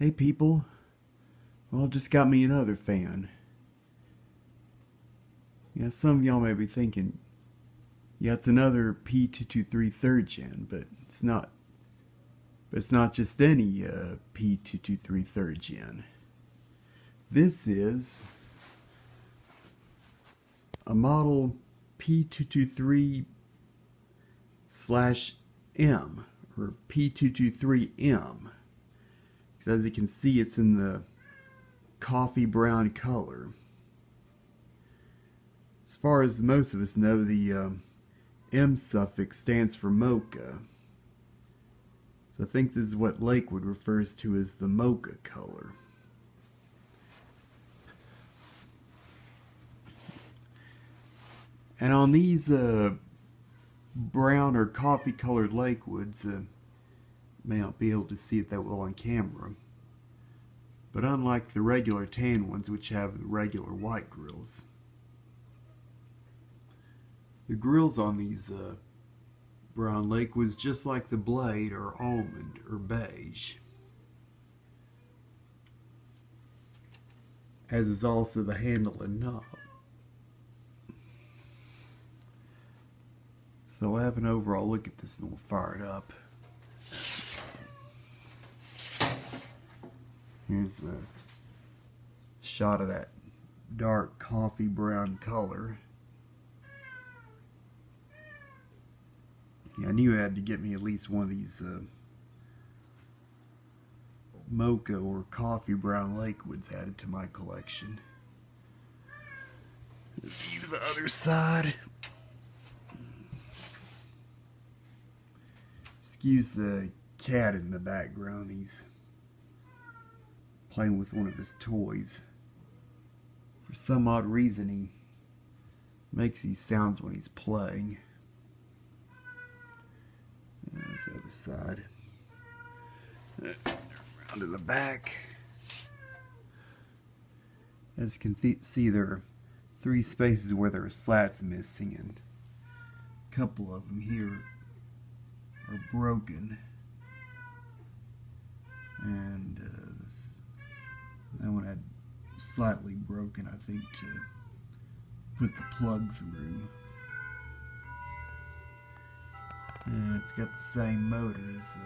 Hey people, well, just got me another fan. Yeah, some of y'all may be thinking, yeah, it's another P-223 third gen, but it's not. But it's not just any P-223 third gen. This is a model P-223/M, or P-223M. As you can see, it's in the coffee brown color. As far as most of us know, the M suffix stands for Mocha. So I think this is what Lakewood refers to as the Mocha color. And on these brown or coffee colored Lakewoods, may not be able to see it that well on camera, but unlike the regular tan ones, which have the regular white grills, the grills on these brown Lakewoods, just like the blade, are almond or beige, as is also the handle and knob. So we'll have an overall look at this and we'll fire it up. Here's a shot of that dark coffee brown color. Yeah, I knew I had to get me at least one of these mocha or coffee brown Lakewoods added to my collection. View the other side. Excuse the cat in the background. He's playing with one of his toys. For some odd reason, he makes these sounds when he's playing. And there's the other side. Around to the back. As you can see, there are 3 spaces where there are slats missing, and a couple of them here are broken. And that one had slightly broken, I think, to put the plug through. And it's got the same motor as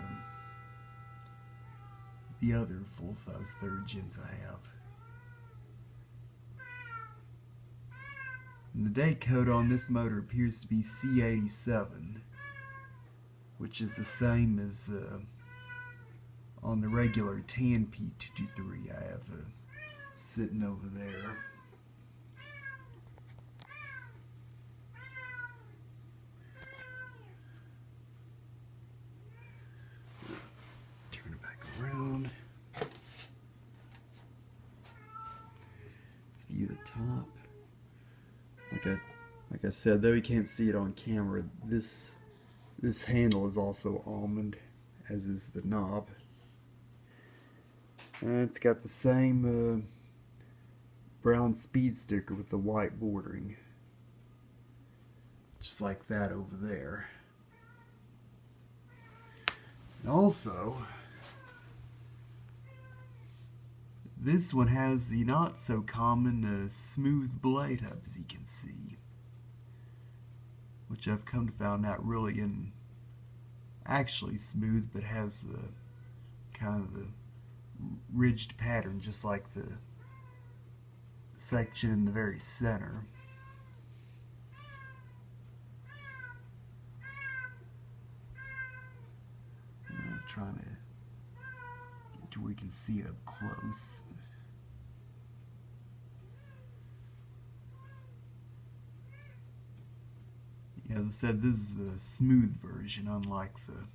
the other full-size third gens I have. And the date code on this motor appears to be C87, which is the same as on the regular tan P-223 I have sitting over there. Turn it back around. Let's view the top. Like I said, though you can't see it on camera, this handle is also almond, as is the knob. And it's got the same brown speed sticker with the white bordering, just like that over there. And also, this one has the not so common smooth blade hub, as you can see, which I've come to find out really isn't actually smooth, but has the kind of the ridged pattern, just like the section in the very center. I'm trying to get to where you can see it up close. Yeah, as I said, this is the smooth version, unlike the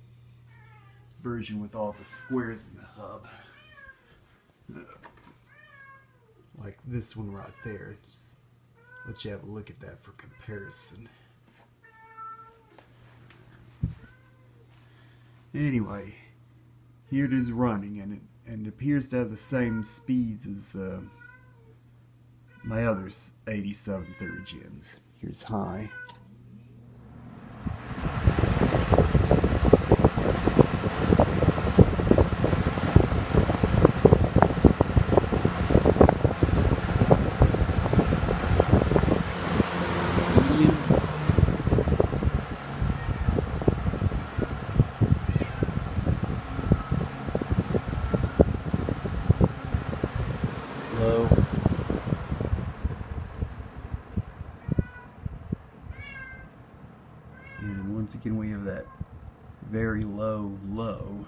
version with all the squares in the hub. Like this one right there. Just let you have a look at that for comparison. Anyway, here it is running, and it appears to have the same speeds as my other 87 third gens. Here's high. low. And once again we have that very low low,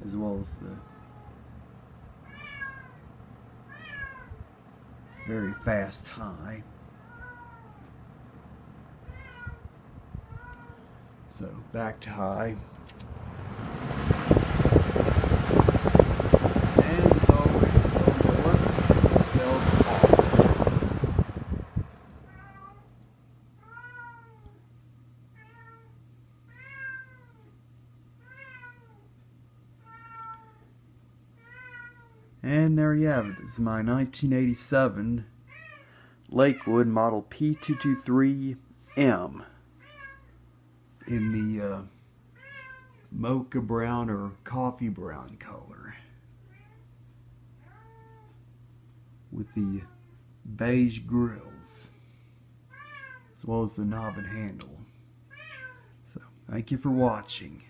as well as the very fast high. So back to high. And as always, the lower spells off. And there you have it. This is my 1987 Lakewood model P-223M in the Mocha Brown or coffee brown color, with the beige grills as well as the knob and handle. So thank you for watching.